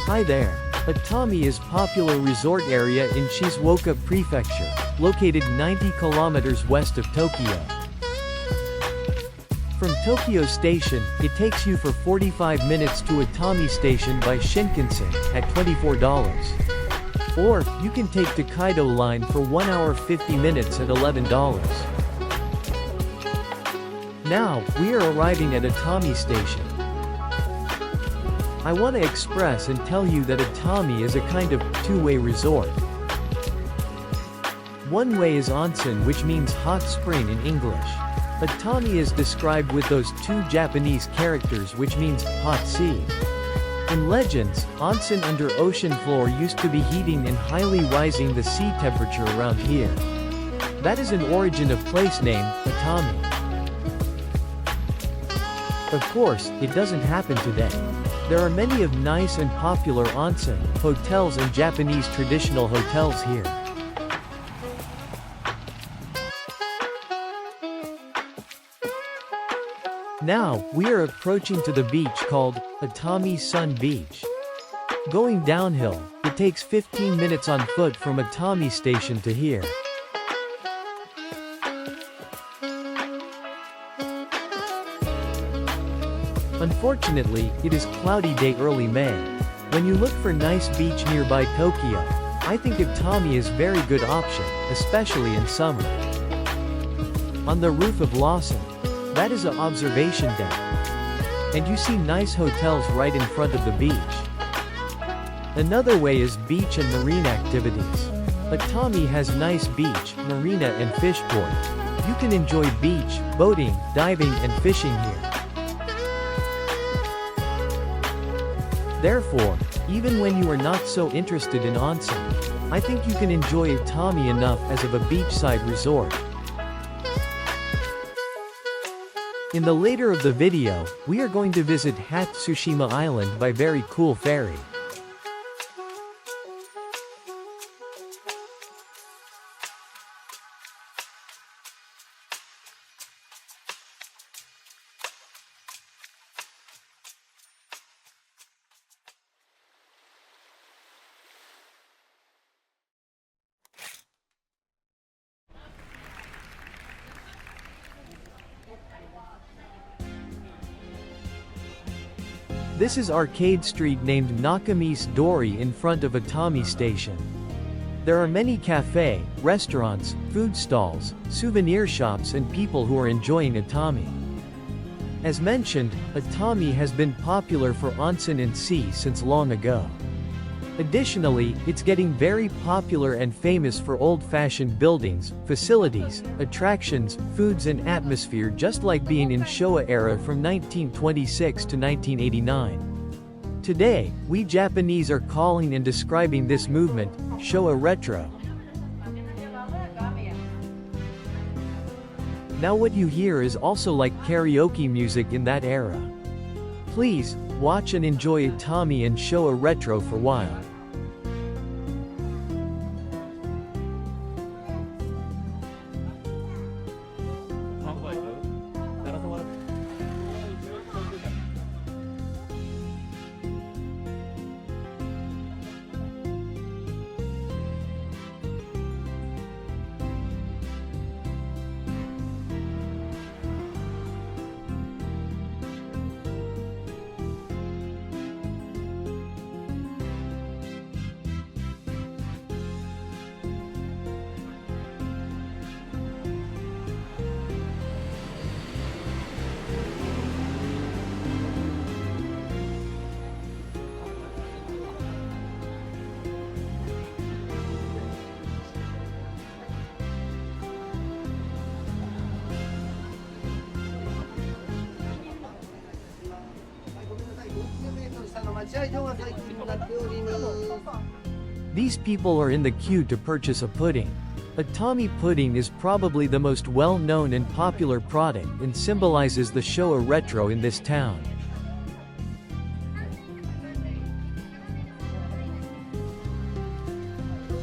Hi there. Atami is popular resort area in Shizuoka prefecture, located 90 kilometers west of Tokyo. From Tokyo Station, it takes you for 45 minutes to Atami Station by Shinkansen, at $24. Or, you can take Tokaido Line for 1 hour 50 minutes at $11. Now, we are arriving at Atami Station. I want to express and tell you that Atami is a kind of two-way resort. One way is Onsen, which means hot spring in English. Atami is described with those two Japanese characters, which means hot sea. In legends, onsen under ocean floor used to be heating and highly rising the sea temperature around here. That is an origin of place name, Atami. Of course, it doesn't happen today. There are many of nice and popular onsen, hotels and Japanese traditional hotels here. Now, we are approaching to the beach called Atami Sun Beach. Going downhill, it takes 15 minutes on foot from Atami Station to here. Unfortunately, it is cloudy day early May. When you look for nice beach nearby Tokyo, I think Atami is very good option, especially in summer. On the roof of Lawson, that is an observation deck. And you see nice hotels right in front of the beach. Another way is beach and marine activities. Atami has nice beach, marina and fish port. You can enjoy beach, boating, diving and fishing here. Therefore, even when you are not so interested in onsen, I think you can enjoy Atami enough as of a beachside resort. In the later of the video, we are going to visit Hatsushima Island by very cool ferry. This is arcade street named Nakamise Dori in front of Atami Station. There are many cafe, restaurants, food stalls, souvenir shops and people who are enjoying Atami. As mentioned, Atami has been popular for onsen and sea since long ago. Additionally, it's getting very popular and famous for old-fashioned buildings, facilities, attractions, foods and atmosphere, just like being in Showa era from 1926 to 1989. Today, we Japanese are calling and describing this movement, Showa Retro. Now what you hear is also like karaoke music in that era. Please, watch and enjoy Atami and Showa Retro for a while. These people are in the queue to purchase a pudding. Atami pudding is probably the most well-known and popular product and symbolizes the Showa Retro in this town.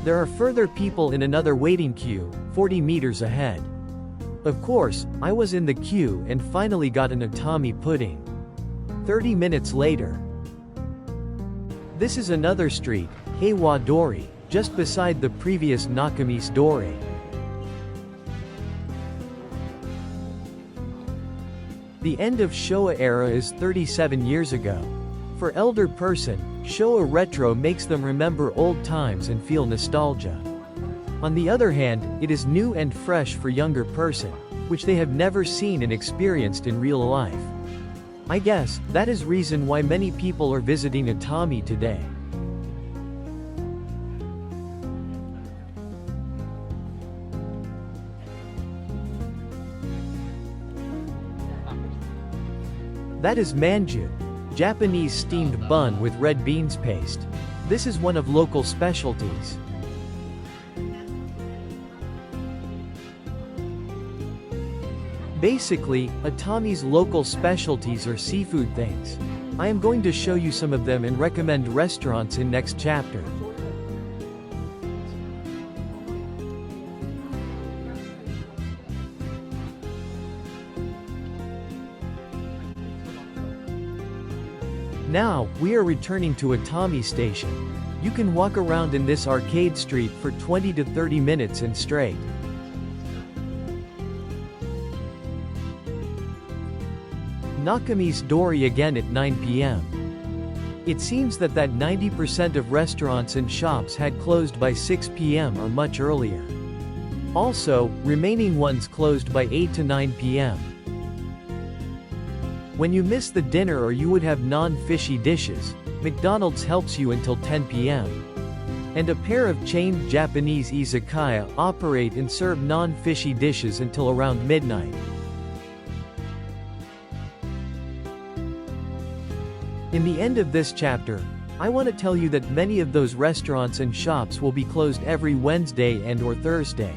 There are further people in another waiting queue, 40 meters ahead. Of course, I was in the queue and finally got an Atami pudding. 30 minutes later. This is another street, Heiwa Dori, just beside the previous Nakamise Dori. The end of Showa era is 37 years ago. For elder person, Showa Retro makes them remember old times and feel nostalgia. On the other hand, it is new and fresh for younger person, which they have never seen and experienced in real life. I guess, that is reason why many people are visiting Atami today. That is manju, Japanese steamed bun with red beans paste. This is one of local specialties. Basically, Atami's local specialties are seafood things. I am going to show you some of them and recommend restaurants in next chapter. Now, we are returning to Atami Station. You can walk around in this arcade street for 20 to 30 minutes in straight. Nakamise Dori again at 9 p.m. It seems that 90% of restaurants and shops had closed by 6 p.m. or much earlier. Also, remaining ones closed by 8 to 9 p.m. When you miss the dinner or you would have non-fishy dishes, McDonald's helps you until 10 p.m. And a pair of chained Japanese izakaya operate and serve non-fishy dishes until around midnight. In the end of this chapter, I want to tell you that many of those restaurants and shops will be closed every Wednesday and/or Thursday.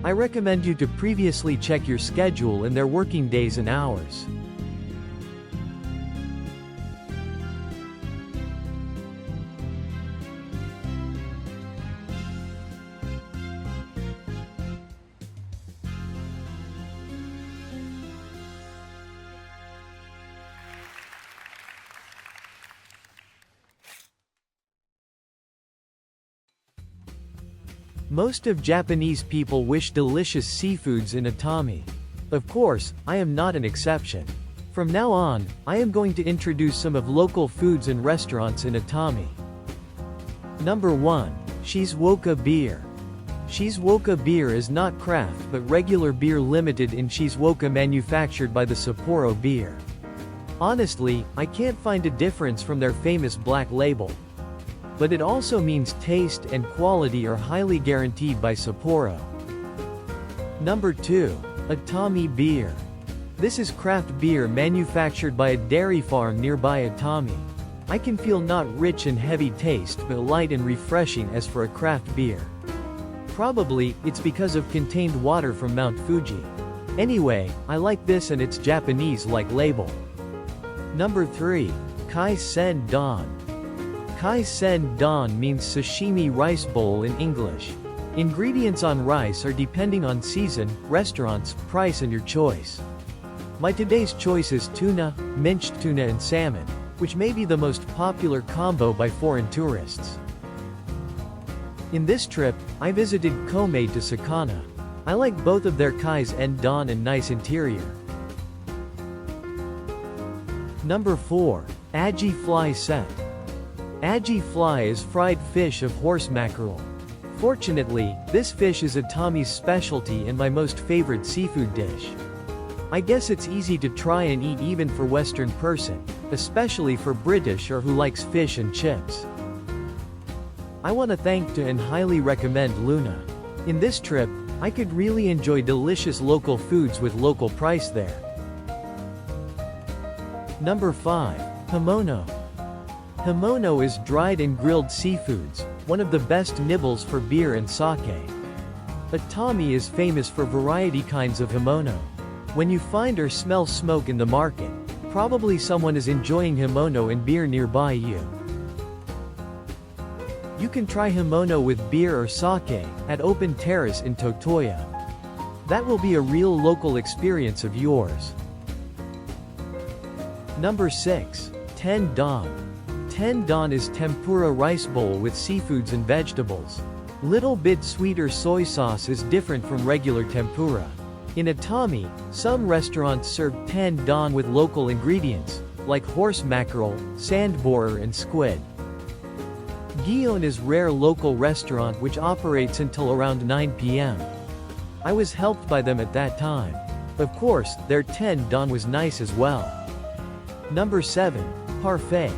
I recommend you to previously check your schedule and their working days and hours. Most of Japanese people wish delicious seafoods in Atami. Of course, I am not an exception. From now on, I am going to introduce some of local foods and restaurants in Atami. Number 1. Shizuoka beer. Shizuoka beer is not craft but regular beer limited in Shizuoka manufactured by the Sapporo beer. Honestly, I can't find a difference from their famous black label. But it also means taste and quality are highly guaranteed by Sapporo. Number 2. Atami beer. This is craft beer manufactured by a dairy farm nearby Atami. I can feel not rich and heavy taste but light and refreshing as for a craft beer. Probably, it's because of contained water from Mount Fuji. Anyway, I like this and its Japanese-like label. Number 3. Kaisen-don. Kaisen-don means sashimi rice bowl in English. Ingredients on rice are depending on season, restaurants, price and your choice. My today's choice is tuna, minced tuna and salmon, which may be the most popular combo by foreign tourists. In this trip, I visited Komei to Sakana. I like both of their Kaisen-don and nice interior. Number 4. Aji-fry set. Aji-fry is fried fish of horse mackerel. Fortunately, this fish is Atami's specialty and my most favorite seafood dish. I guess it's easy to try and eat even for Western person, especially for British or who likes fish and chips. I want to thank to and highly recommend Luna. In this trip, I could really enjoy delicious local foods with local price there. Number 5. Himono. Himono is dried and grilled seafoods, one of the best nibbles for beer and sake. Atami is famous for variety kinds of himono. When you find or smell smoke in the market, probably someone is enjoying himono and beer nearby you. You can try himono with beer or sake at Open Terrace in Totoya. That will be a real local experience of yours. Number 6. Ten-don. 10 don is tempura rice bowl with seafoods and vegetables. Little bit sweeter soy sauce is different from regular tempura. In Atami, some restaurants serve 10 don with local ingredients, like horse mackerel, sand borer and squid. Gion is rare local restaurant which operates until around 9 p.m. I was helped by them at that time. Of course, their 10 don was nice as well. Number 7. Parfait.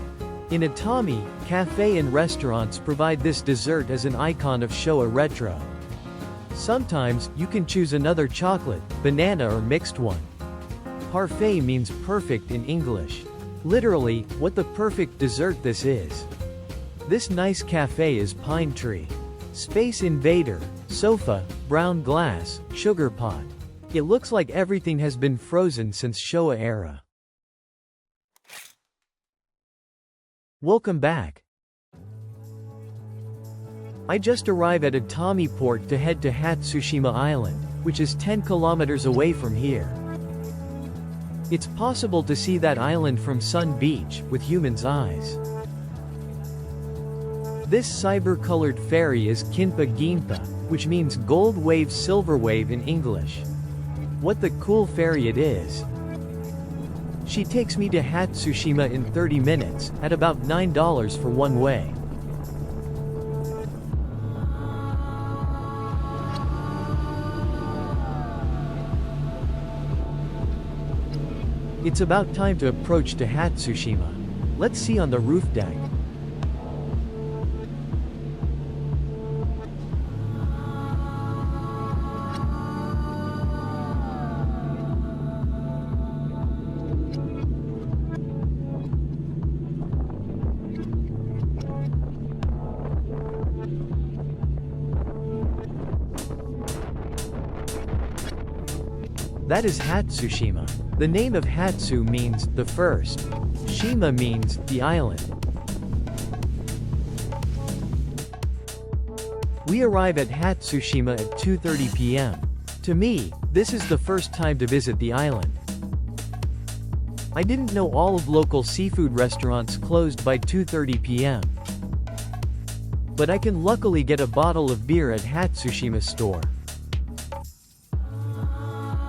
In Atami, cafe and restaurants provide this dessert as an icon of Showa Retro. Sometimes, you can choose another chocolate, banana or mixed one. Parfait means perfect in English. Literally, what the perfect dessert this is. This nice cafe is pine tree. Space invader, sofa, brown glass, sugar pot. It looks like everything has been frozen since Showa era. Welcome back. I just arrived at Atami port to head to Hatsushima Island, which is 10 kilometers away from here. It's possible to see that island from Sun Beach, with human's eyes. This cyber-colored ferry is Kinpa Ginpa, which means gold wave silver wave in English. What the cool ferry it is. She takes me to Hatsushima in 30 minutes, at about $9 for one way. It's about time to approach to Hatsushima. Let's see on the roof deck. That is Hatsushima. The name of Hatsu means the first. Shima means the island. We arrive at Hatsushima at 2:30 p.m. To me, this is the first time to visit the island. I didn't know all of local seafood restaurants closed by 2:30 p.m. But I can luckily get a bottle of beer at Hatsushima store.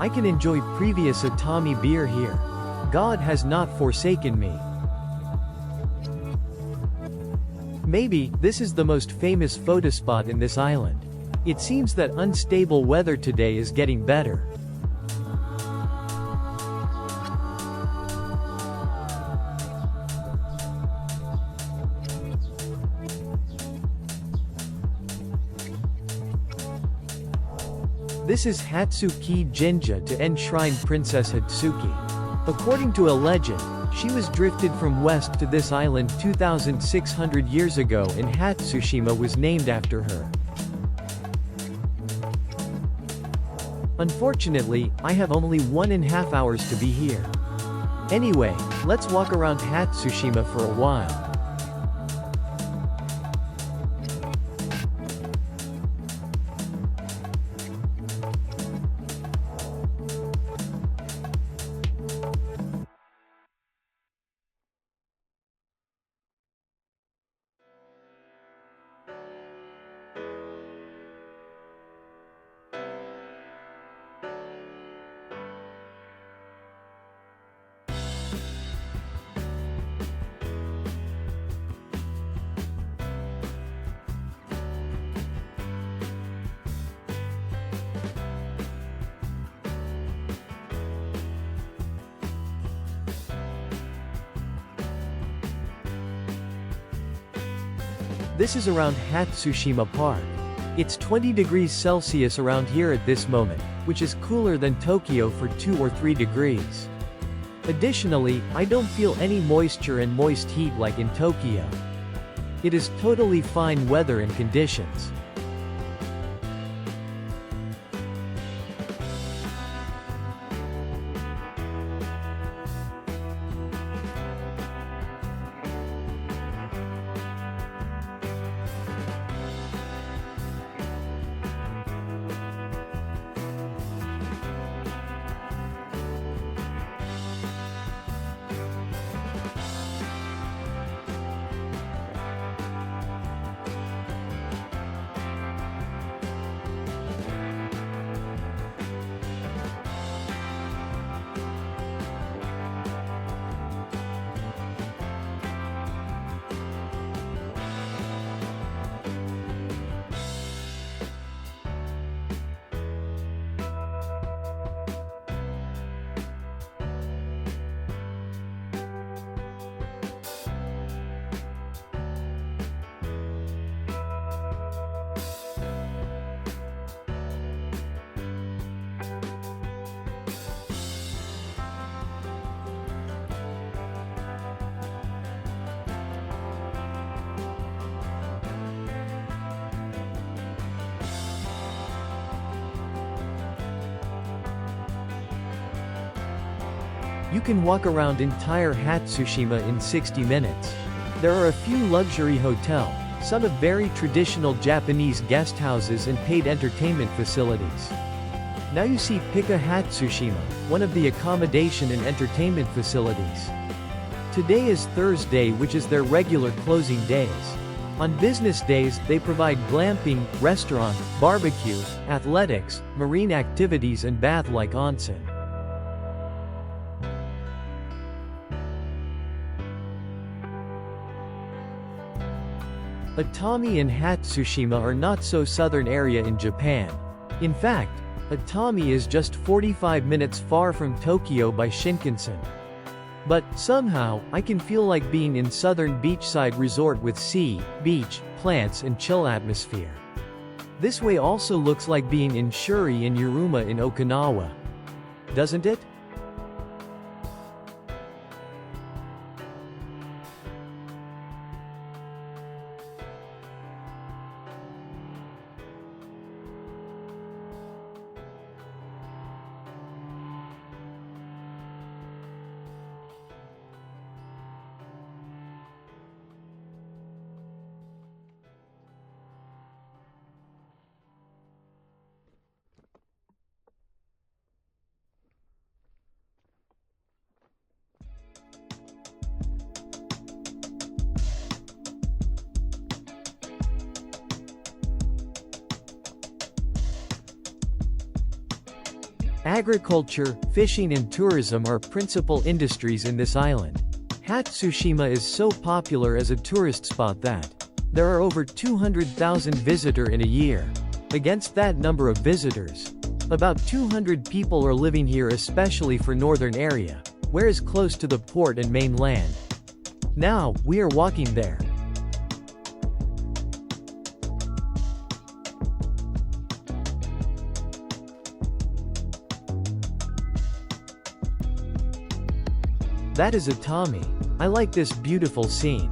I can enjoy previous Atami beer here. God has not forsaken me. Maybe, this is the most famous photo spot in this island. It seems that unstable weather today is getting better. This is Hatsuki Jinja to enshrine Princess Hatsuki. According to a legend, she was drifted from west to this island 2,600 years ago and Hatsushima was named after her. Unfortunately, I have only 1.5 hours to be here. Anyway, let's walk around Hatsushima for a while. This is around Hatsushima Park. It's 20 degrees Celsius around here at this moment, which is cooler than Tokyo for 2 or 3 degrees. Additionally, I don't feel any moisture and moist heat like in Tokyo. It is totally fine weather and conditions. You can walk around entire Hatsushima in 60 minutes. There are a few luxury hotels, some have very traditional Japanese guest houses and paid entertainment facilities. Now you see Pika Hatsushima, one of the accommodation and entertainment facilities. Today is Thursday, which is their regular closing days. On business days, they provide glamping, restaurant, barbecue, athletics, marine activities and bath-like onsen. Atami and Hatsushima are not so southern area in Japan. In fact, Atami is just 45 minutes far from Tokyo by Shinkansen. But, somehow, I can feel like being in southern beachside resort with sea, beach, plants and chill atmosphere. This way also looks like being in Shuri and Yuruma in Okinawa. Doesn't it? Agriculture, fishing and tourism are principal industries in this island. Hatsushima is so popular as a tourist spot that there are over 200,000 visitors in a year. Against that number of visitors, about 200 people are living here, especially for northern area, where is close to the port and mainland. Now, we are walking there. That is Atami. I like this beautiful scene.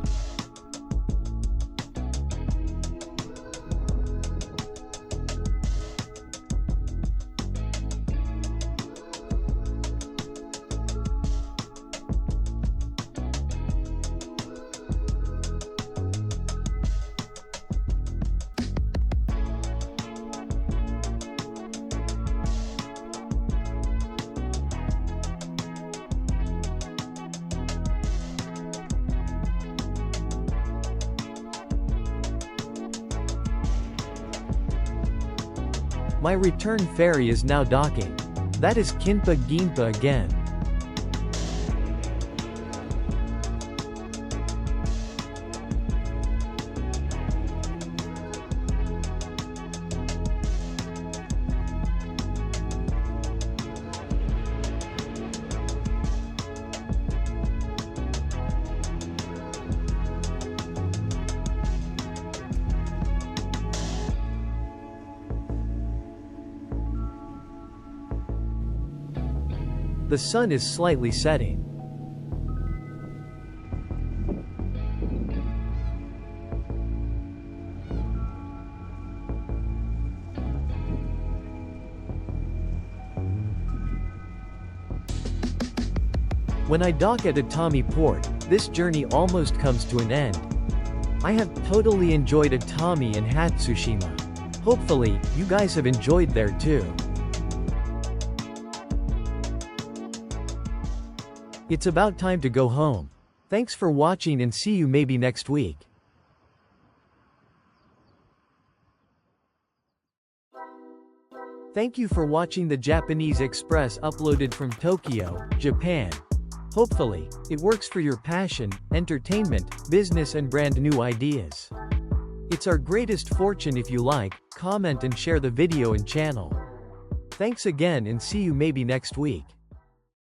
My return ferry is now docking. That is Kinpa Ginpa again. The sun is slightly setting. When I dock at Atami Port, this journey almost comes to an end. I have totally enjoyed Atami and Hatsushima. Hopefully, you guys have enjoyed there too. It's about time to go home. Thanks for watching and see you maybe next week. Thank you for watching the Japanese Express uploaded from Tokyo, Japan. Hopefully, it works for your passion, entertainment, business and brand new ideas. It's our greatest fortune if you like, comment and share the video and channel. Thanks again and see you maybe next week.